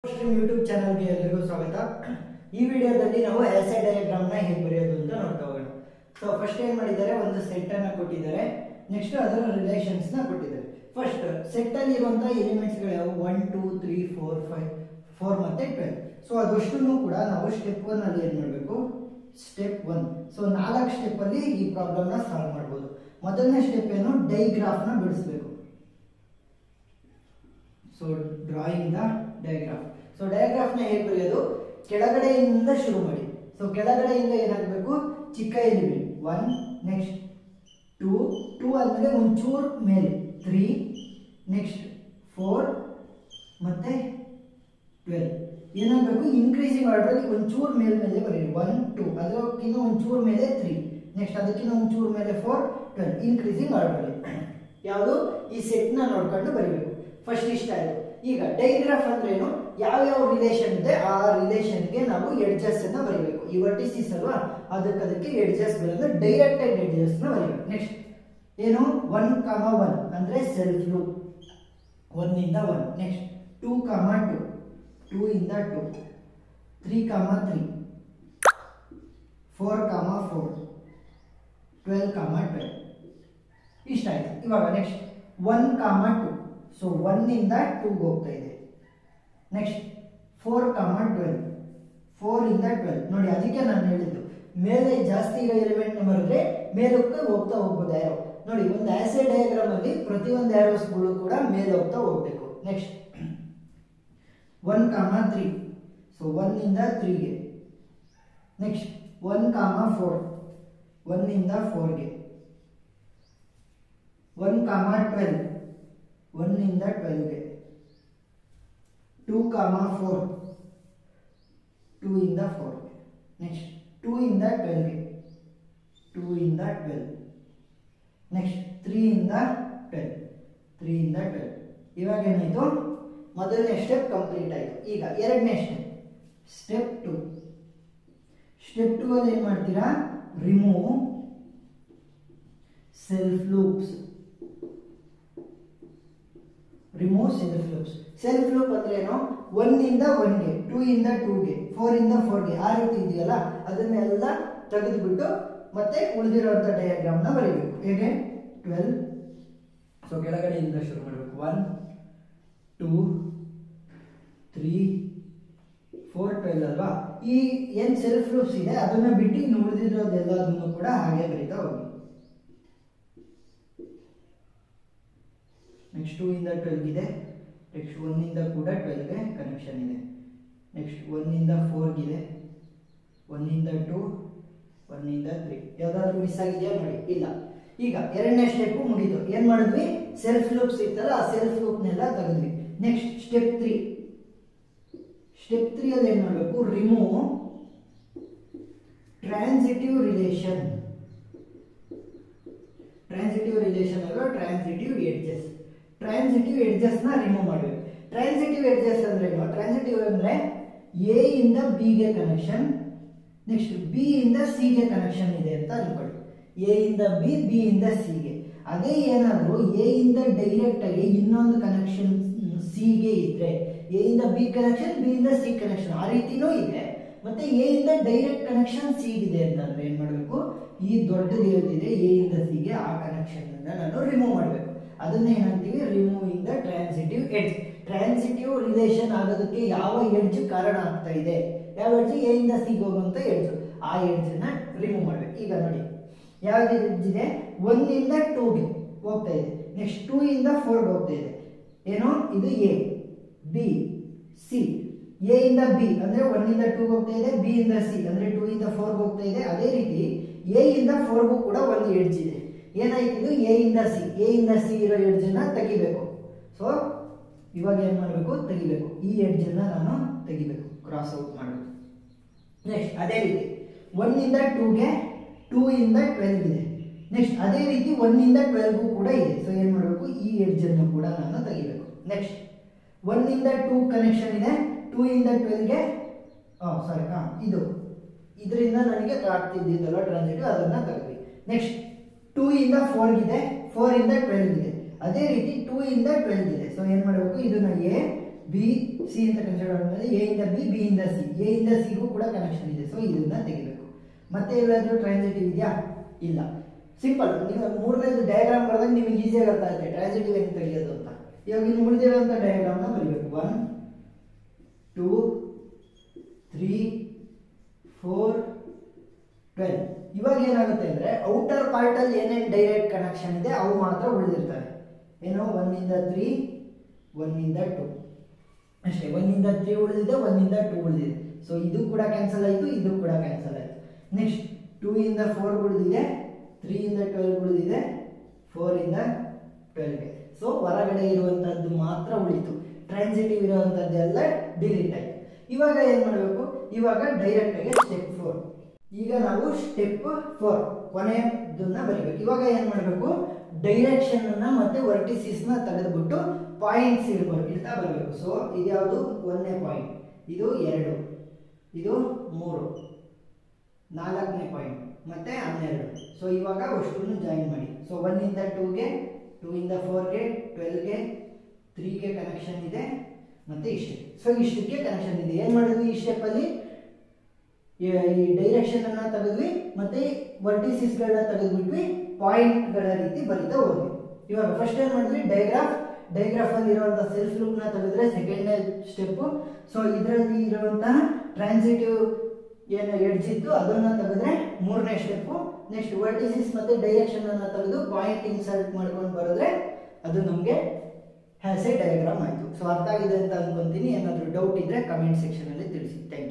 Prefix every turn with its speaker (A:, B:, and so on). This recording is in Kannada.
A: ಸ್ಟ್ರೀಮ್ ಯೂಟ್ಯೂಬ್ ಚಾನಲ್ಗೆ ಎಲ್ಲರಿಗೂ ಸ್ವಾಗತ. ಈ ವಿಡಿಯೋದಲ್ಲಿ ನಾವು ಎಸ್ಐ ಡಯಾಗ್ರಾಮ್ ನ ಹೇಗೆ ಬರೆಯೋದು ಅಂತ ನೋಡ್ತಾ ಹೋಗೋಣ. ಸೊ ಫಸ್ಟ್ ಏನ್ ಮಾಡಿದ್ದಾರೆ, ಒಂದು ಸೆಟ್ ಅನ್ನ ಕೊಟ್ಟಿದ್ದಾರೆ, ನೆಕ್ಸ್ಟ್ ಅದರ ರಿಲೇಷನ್ಸ್ ನ ಕೊಟ್ಟಿದ್ದಾರೆ. ಫಸ್ಟ್ ಸೆಟ್ ಅಲ್ಲಿ ಇರುವಂತಹ ಎಲಿಮೆಂಟ್ಸ್ ಗಳು ಯಾವುವು, 1 2 3 4 5 4 ಮತ್ತೆ 12. ಸೊ ಅದಷ್ಟನ್ನು ಕೂಡ ನಾವು ಸ್ಟೆಪ್ 1 ಅಲ್ಲಿ ಏನ್ ಮಾಡಬೇಕು, ಸ್ಟೆಪ್ 1. ಸೊ 4 ಸ್ಟೆಪ್ ಅಲ್ಲಿ ಈ ಪ್ರಾಬ್ಲಮ್ ನ ಸಾಲ್ವ್ ಮಾಡಬಹುದು. ಮೊದಲನೇ ಸ್ಟೆಪ್ ಏನು, ಡೈಗ್ರಾಫ್ ನ ಬಿಡಿಸಬೇಕು. So drawing the diagraph. So diagraph ನ ಹೇಗೆ ಬರೆಯೋದು, ಕೆಳಗಡೆಯಿಂದ ಶುರು ಮಾಡಿ. ಸೊ ಕೆಳಗಡೆಯಿಂದ ಏನಾಗಬೇಕು, ಚಿಕ್ಕ ಎಲಿಮೆಂಟ್ 1, ನೆಕ್ಸ್ಟ್ 2 ಆದ್ಮೇಲೆ ಒಂಚೂರು ಮೇಲೆ 3, ನೆಕ್ಸ್ಟ್ 4 ಮತ್ತೆ 12. ಏನಾಗಬೇಕು, ಇನ್ಕ್ರೀಸಿಂಗ್ ಆರ್ಡರ್ ಅಲ್ಲಿ ಒಂಚೂರು ಮೇಲೆ ಬರೀರಿ. 1 2 ಅದಕ್ಕಿಂತ ಒಂಚೂರು ಮೇಲೆ 3, ನೆಕ್ಸ್ಟ್ ಅದಕ್ಕಿಂತ ಒಂಚೂರು ಮೇಲೆ 4 12, ಇನ್ಕ್ರೀಸಿಂಗ್ ಆರ್ಡರ್ ಅಲ್ಲಿ. ಯಾವುದು, ಈ ಸೆಟ್ ನ ನೋಡ್ಕೊಂಡು ಬರೀಬೇಕು. ಫಸ್ಟ್ ಇಷ್ಟ ಆಯ್ತು. ಈಗ ಡೈಗ್ರಾಫ್ ಅಂದ್ರೆ ಏನು, ಯಾವ ರಿಲೇಷನ್ ಇದೆ ಆ ರಿಲೇಷನ್ ಗೆ ನಾವು ಎಡ್ಜಸ್ ಅನ್ನ ಬರೀಬೇಕು. ಈ ವರ್ಟಿಸಿಸ್ ಅಲ್ವಾ, ಅದಕ್ಕೆ ಎಡ್ಜಸ್ ಗಳನ್ನ ಡೈರೆಕ್ಟ್ ಆಗಿ ಎಡ್ಜಸ್ ನ ಬರೀಬೇಕು. ನೆಕ್ಸ್ಟ್ ಏನು, 1 1 ಅಂದ್ರೆ ಸೆಲ್ಫ್ ಲೂಪ್ 1 ಇಂದ 1. ನೆಕ್ಸ್ಟ್ 2 2 2 ಇಂದ 2, 3 3 4 4 12 12. ಇಷ್ಟ ಆಯ್ತು. ಇವಾಗ ನೆಕ್ಸ್ಟ್ 1 2. ಸೊ 1 ಇಂದ 2 ಹೋಗ್ತಾ ಇದೆ. ನೆಕ್ಸ್ಟ್ 4 12, 4 ಇಂದ 12. ನೋಡಿ, ಅದಕ್ಕೆ ನಾನು ಹೇಳಿದ್ದು ಮೇಲೆ ಜಾಸ್ತಿ ಇರೋ ಎಲಿಮೆಂಟ್ ಬರೆದ್ರೆ ಮೇಲಕ್ಕೆ ಹೋಗ್ತಾ ಹೋಗ್ಬೋದು ಆರೋ. ನೋಡಿ, ಒಂದು ಆಸೆ ಡಯಾಗ್ರಾಮ್ ಅಲ್ಲಿ ಪ್ರತಿಯೊಂದು ಆರೋಸ್ ಗಳು ಕೂಡ ಮೇಲೆ ಹೋಗ್ತಾ ಹೋಗ್ಬೇಕು. ನೆಕ್ಸ್ಟ್ 1 3. ಸೊ 1 ಇಂದ 3 ಗೆ. ನೆಕ್ಸ್ಟ್ 1 4, 1 ಇಂದ 4 ಗೆ. 1 12, 1 ಇಂದ 12 ಗೆ. 2 4, 2 ಇಂದ 4 ಗೆ. ನೆಕ್ಸ್ಟ್ 2 ಇಂದ 12 ಗೆ. 2 ಇಂದ 12. ನೆಕ್ಸ್ಟ್ 3 ಇಂದ 12, 3 ಇಂದ 12. ಇವಾಗ ಏನಾಯ್ತು, ಮೊದಲನೇ ಸ್ಟೆಪ್ ಕಂಪ್ಲೀಟ್ ಆಯ್ತು. ಈಗ ಎರಡನೇ ಸ್ಟೆಪ್ 2. ಸ್ಟೆಪ್ 2 ಅಲ್ಲಿ ಏನ್ ಮಾಡ್ತೀರಾ, remove self loops. Remove self loops. Self loop ಅಂದ್ರೆ ಏನು, 1 ಇಂದ 1 ಗೆ, 2 ಇಂದ 2 ಗೆ, 4 ಇಂದ 4 ಗೆ, ಆ ರೀತಿ ಇದೆಯಲ್ಲ ಅದನ್ನೆಲ್ಲ ತೆಗೆದುಬಿಟ್ಟು ಮತ್ತೆ ಉಳಿದಿರುವಂತ ಡಯಾಗ್ರಾಮ್ ನ ಬರೀಬೇಕು. ಹೇಗೆ, 12. ಸೊ ಕೆಳಗಡೆಯಿಂದ ಶುರು ಮಾಡಬೇಕು. 1 2 3 4 12 ಅಲ್ವಾ. ಈ ಏನ್ ಸೆಲ್ಫ್ ಲೂಪ್ಸ್ ಇದೆ ಅದನ್ನ ಬಿಟ್ಟು ಇನ್ನು ಉಳಿದಿರೋದೆಲ್ಲದನ್ನು ಕೂಡ ಹಾಗೆ ಬರೀತಾ ಹೋಗಿ. ನೆಕ್ಸ್ಟ್ 2 ಇಂದ 12 ಇದೆ. ನೆಕ್ಸ್ಟ್ 1 ಇಂದ ಕೂಡ 12 ಗೆ ಕನೆಕ್ಷನ್ ಇದೆ. ನೆಕ್ಸ್ಟ್ 1 ಇಂದ 4 ಇದೆ. 1 ಇಂದ 2, 1 ಇಂದ 3. ಯಾವ್ದಾದ್ರು ಮಿಸ್ ಆಗಿದೆಯಾ ನೋಡಿ, ಇಲ್ಲ. ಈಗ ಎರಡನೇ ಸ್ಟೆಪ್ ಮುಗಿತು. ಏನ್ ಮಾಡಿದ್ವಿ, ಸೆಲ್ಫ್ ಲೂಪ್ಸ್ ಇತ್ತಲ್ಲ ಆ ಸೆಲ್ಫ್ ಲೂಪ್ ನೆಲ್ಲ ತೆಗೆದ್ವಿ. Next step 3. ಸ್ಟೆಪ್ 3 ಅಲ್ಲಿ ಏನ್ ಮಾಡಬೇಕು, remove transitive relation. Transitive relation ಅಲ್ಲ, ಟ್ರಾನ್ಸಿಟಿವ್ ಎಡ್ಜಸ್. ಟ್ರಾನ್ಸಿಟಿವ್ ಎಡ್ಜಸ್ ನ ರಿಮೂವ್ ಮಾಡಬೇಕು. ಟ್ರಾನ್ಸಿಟಿವ್ ಎಡ್ಜಸ್ ಅಂದ್ರೆ ಏನು, ಟ್ರಾನ್ಸಿಟಿವ್ ಅಂದ್ರೆ ಎ ಇಂದ ಬಿ ಗೆ ಕನೆಕ್ಷನ್, ನೆಕ್ಸ್ಟ್ ಬಿ ಇಂದ ಸಿ ಗೆ ಕನೆಕ್ಷನ್ ಇದೆ ಅಂತ ಅನ್ಕೊಳ್ಳಿ. ಎ ಇಂದ ಬಿ, ಬಿ ಇಂದ ಸಿ ಗೆ. ಅದೇ ಏನಾದ್ರು ಎ ಇಂದ ಡೈರೆಕ್ಟ್ ಆಗಿ ಇನ್ನೊಂದು ಕನೆಕ್ಷನ್ ಸಿ ಗೆ ಇದ್ರೆ, ಎ ಇಂದ ಬಿ ಕನೆಕ್ಷನ್, ಬಿ ಇಂದ ಸಿ ಕನೆಕ್ಷನ್, ಆ ರೀತಿನೂ ಇದೆ. ಮತ್ತೆ ಎ ಇಂದ ಡೈರೆಕ್ಟ್ ಕನೆಕ್ಷನ್ ಸಿ ಇದೆ ಅಂತಂದ್ರೆ ಏನ್ ಮಾಡಬೇಕು, ಈ ದೊಡ್ಡದು ಏನಿದೆ ಎ ಇಂದ ಸಿ ಗೆ, ಆ ಕನೆಕ್ಷನ್ ಅನ್ನ ನಾನು ರಿಮೂವ್ ಮಾಡಬೇಕು. ಅದನ್ನ ಏನಂತೀವಿ, removing the transitive edge. Transitive relation ಆಗೋದಕ್ಕೆ ಯಾವ ಎಡ್ಜ್ ಕಾರಣ ಆಗ್ತಾ ಇದೆ, ಯಾವ ಎಡ್ಜ್, ಎ ಇಂದ ಸಿ ಹೋಗುವಂತ ಎಡ್ಜ್, ಆ ಎಡ್ಜ್ ನ ರಿಮೂವ್ ಮಾಡ್ಬೇಕು. ಈಗ ನೋಡಿ, ಯಾವ್ದು ಎಡ್ಜ್ ಇದೆ, 1 ಇಂದ 2 ಗೆ ಹೋಗ್ತಾ ಇದೆ. ನೆಕ್ಸ್ಟ್ 2 ಇಂದ 4 ಗೆ ಹೋಗ್ತಾ ಇದೆ. ಏನೋ ಇದು ಎ, ಬಿ, ಸಿ. ಎ ಇಂದ ಬಿ ಅಂದ್ರೆ 1 ಇಂದ 2 ಹೋಗ್ತಾ ಇದೆ, ಬಿ ಇಂದ ಸಿ ಅಂದ್ರೆ 2 ಇಂದ 4 ಹೋಗ್ತಾ ಇದೆ. ಅದೇ ರೀತಿ ಎ ಇಂದ 4 ಗೂ ಕೂಡ ಒಂದು ಎಡ್ಜ್ ಇದೆ. ಏನಾಯ್ತು, ಎ ಇಂದ ಸಿ, ಎ ಇಂದ ಸಿ ಇರೋ ಎಡ್ಜ್ ನ ತೆಗಿಬೇಕು. ಸೊ ಇವಾಗ ಏನ್ ಮಾಡಬೇಕು, ತೆಗಿಬೇಕು. ಈ ಎಡ್ಜ್ ನ ನಾನು ತೆಗಿಬೇಕು, ಕ್ರಾಸ್ ಔಟ್ ಮಾಡಬೇಕು. ನೆಕ್ಸ್ಟ್ ಅದೇ ರೀತಿ 1 ಇಂದ 2 ಗೆ, 2 ಇಂದ 12 ಇದೆ. ನೆಕ್ಸ್ಟ್ ಅದೇ ರೀತಿ 1 ಇಂದ 12 ಗೂ ಕೂಡ ಇದೆ. ಸೊ ಏನ್ ಮಾಡಬೇಕು, ಈ ಎಡ್ಜ್ ಅನ್ನು ಕೂಡ ನಾನು ತೆಗಿಬೇಕು. ನೆಕ್ಸ್ಟ್ 1 ಇಂದ 2 ಕನೆಕ್ಷನ್ ಇದೆ, 2 ಇಂದ 12 ಗೆ, ಸಾರಿ, ಇದು ಇದರಿಂದ ನನಗೆ ಕಾಡ್ತಿದ್ದಿದ್ದಲ್ಲ ಟ್ರಾನ್ಸಿಟಿವ್, ಅದನ್ನ ತೆಗೆದ್ವಿ. ನೆಕ್ಸ್ಟ್ 2 ಇಂದ 4 ಇದೆ, 4 ಇಂದ 12 ಇದೆ. ಅದೇ ರೀತಿ 2 ಇಂದ 12 ಇದೆ. ಸೊ ಏನ್ ಮಾಡಬೇಕು, ಇದನ್ನ ಎ, ಬಿ ಸಿ ಅಂತ ಕನ್ಸಿಡರ್ ಮಾಡಿದ್ರೆ ಎ ಇಂದ ಬಿ, ಬಿ ಇಂದ ಸಿ, ಎ ಇಂದ ಸಿಗೂ ಕೂಡ ಕನೆಕ್ಷನ್ ಇದೆ. ಸೊ ಇದನ್ನ ತೆಗಿಬೇಕು. ಮತ್ತೆ ಎಲ್ಲಾದ್ರೂ ಟ್ರಾನ್ಸಿಟಿವ್ ಇದೆಯಾ? ಇಲ್ಲ. ಸಿಂಪಲ್. ನೀವು ಮೂರನೇದು ಡಯಾಗ್ರಾಮ್ ಬರೆದಾಗ ನಿಮಗೆ ಈಸಿಯಾಗಿ ಅರ್ಥ ಆಗುತ್ತೆ ಟ್ರಾನ್ಸಿಟಿವ್ ಹೆಂಗೆ ತೆಗಿಯೋದು ಅಂತ. ಇವಾಗ ಇನ್ನು ಉಳಿದಿರೋಂಥ ಡಯಾಗ್ರಾಮ್ನ ಬರೀಬೇಕು. 1 2 3 4 12. ಇವಾಗ ಏನಾಗುತ್ತೆ ಅಂದ್ರೆ ಔಟರ್ ಪಾರ್ಟ್ ಅಲ್ಲಿ ಏನೇನು ಡೈರೆಕ್ಟ್ ಕನೆಕ್ಷನ್ ಇದೆ ಅವು ಮಾತ್ರ ಉಳಿದಿರ್ತವೆ. ಏನು 1 ಇಂದ 3, 1 ಇಂದ 2 ಅಷ್ಟೇ. 1 ಇಂದ 3 ಉಳಿದಿದೆ, 1 ಇಂದ 2 ಉಳಿದಿದೆ. ಸೊ ಇದು ಕೂಡ ಕ್ಯಾನ್ಸಲ್ ಆಯಿತು, ಇದು ಕೂಡ ಕ್ಯಾನ್ಸಲ್ ಆಯಿತು. ನೆಕ್ಸ್ಟ್ 2 ಇಂದ 4 ಉಳಿದಿದೆ, 3 ಇಂದ 12 ಉಳಿದಿದೆ, 4 ಇಂದ 12ಗೆ. ಸೊ ಹೊರಗಡೆ ಇರುವಂತದ್ದು ಮಾತ್ರ ಉಳಿತು, ಟ್ರಾನ್ಸಿಟಿವ್ ಇರುವಂತದ್ದೆಲ್ಲ ಡಿಲೀಟ್ ಆಯಿತು. ಇವಾಗ ಏನ್ ಮಾಡಬೇಕು? ಇವಾಗ ಡೈರೆಕ್ಟ್ ಆಗಿ ಸ್ಟೆಪ್ 4. ಈಗ ನಾವು ಸ್ಟೆಪ್ 4 ಕೊನೆಯದನ್ನ ಬರೀಬೇಕು. ಇವಾಗ ಏನ್ ಮಾಡಬೇಕು? ಡೈರೆಕ್ಷನ್ ಅನ್ನ ಮತ್ತೆ ವರ್ಟಿಸಿಸ್ ನ ತೆಗೆದುಬಿಟ್ಟು ಪಾಯಿಂಟ್ಸ್ ಇಡ್ತಾ ಬರಬೇಕು. ಸೊ ಇದ್ಯಾವುದು? 1ನೇ ಪಾಯಿಂಟ್, ಇದು 2, ಇದು 3, 4ನೇ ಪಾಯಿಂಟ್ ಮತ್ತೆ 12. ಸೊ ಇವಾಗ ಅಷ್ಟನ್ನು ಜಾಯಿನ್ ಮಾಡಿ. ಸೊ 1 ಇಂದ 2ಗೆ, 2 ಇಂದ 4ಗೆ, 12ಗೆ, 3ಗೆ ಕನೆಕ್ಷನ್ ಇದೆ ಮತ್ತೆ ಇಷ್ಟೇ. ಸೊ ಇಷ್ಟಕ್ಕೆ ಕನೆಕ್ಷನ್ ಇದೆ. ಏನ್ ಮಾಡಿದ್ವಿ ಈ ಸ್ಟೆಪ್ ಅಲ್ಲಿ? ಈ ಡೈರೆಕ್ಷನ್ ಅನ್ನ ತೆಗೆದ್ವಿ ಮತ್ತೆ ವರ್ಟಿಸಿಸ್ ಗಳನ್ನ ತೆಗೆದ್ಬಿಟ್ವಿ, ಪಾಯಿಂಟ್ ಗಳ ರೀತಿ ಬರೀತಾ ಹೋದ್ವಿ. ಇವಾಗ ಫಸ್ಟ್ ಏನ್ ಮಾಡಿದ್ವಿ? ಡೈಗ್ರಾಫ್ ಅಲ್ಲಿ ಇರುವಂತಹ ಸೆಲ್ಫ್ ಲೂಪ್ ನ ತೆಗೆದ್ರೆ ಸೆಕೆಂಡ್ನೇ ಸ್ಟೆಪ್. ಸೊ ಇದರಲ್ಲಿ ಇರುವಂತಹ ಟ್ರಾನ್ಸಿಟಿವ್ ಏನು ಎಡ್ಜ್ ಇತ್ತು ಅದನ್ನ ತೆಗೆದ್ರೆ 3ನೇ ಸ್ಟೆಪ್. ನೆಕ್ಸ್ಟ್ ವರ್ಟಿಸಿಸ್ ಮತ್ತೆ ಡೈರೆಕ್ಷನ್ ಅನ್ನ ತೆಗೆದು ಪಾಯಿಂಟ್ ಇನ್ಸರ್ಟ್ ಮಾಡ್ಕೊಂಡು ಬರೆದ್ರೆ ಅದು ನಮಗೆ ಹ್ಯಾಸ್ ಎ ಡಯಾಗ್ರಾಮ್ ಆಯಿತು. ಸೊ ಅರ್ಥ ಆಗಿದೆ ಅಂತ ಅನ್ಕೊಂತೀನಿ. ಏನಾದರೂ ಡೌಟ್ ಇದ್ರೆ ಕಮೆಂಟ್ ಸೆಕ್ಷನ್ ಅಲ್ಲಿ ತಿಳಿಸಿ. Thank you.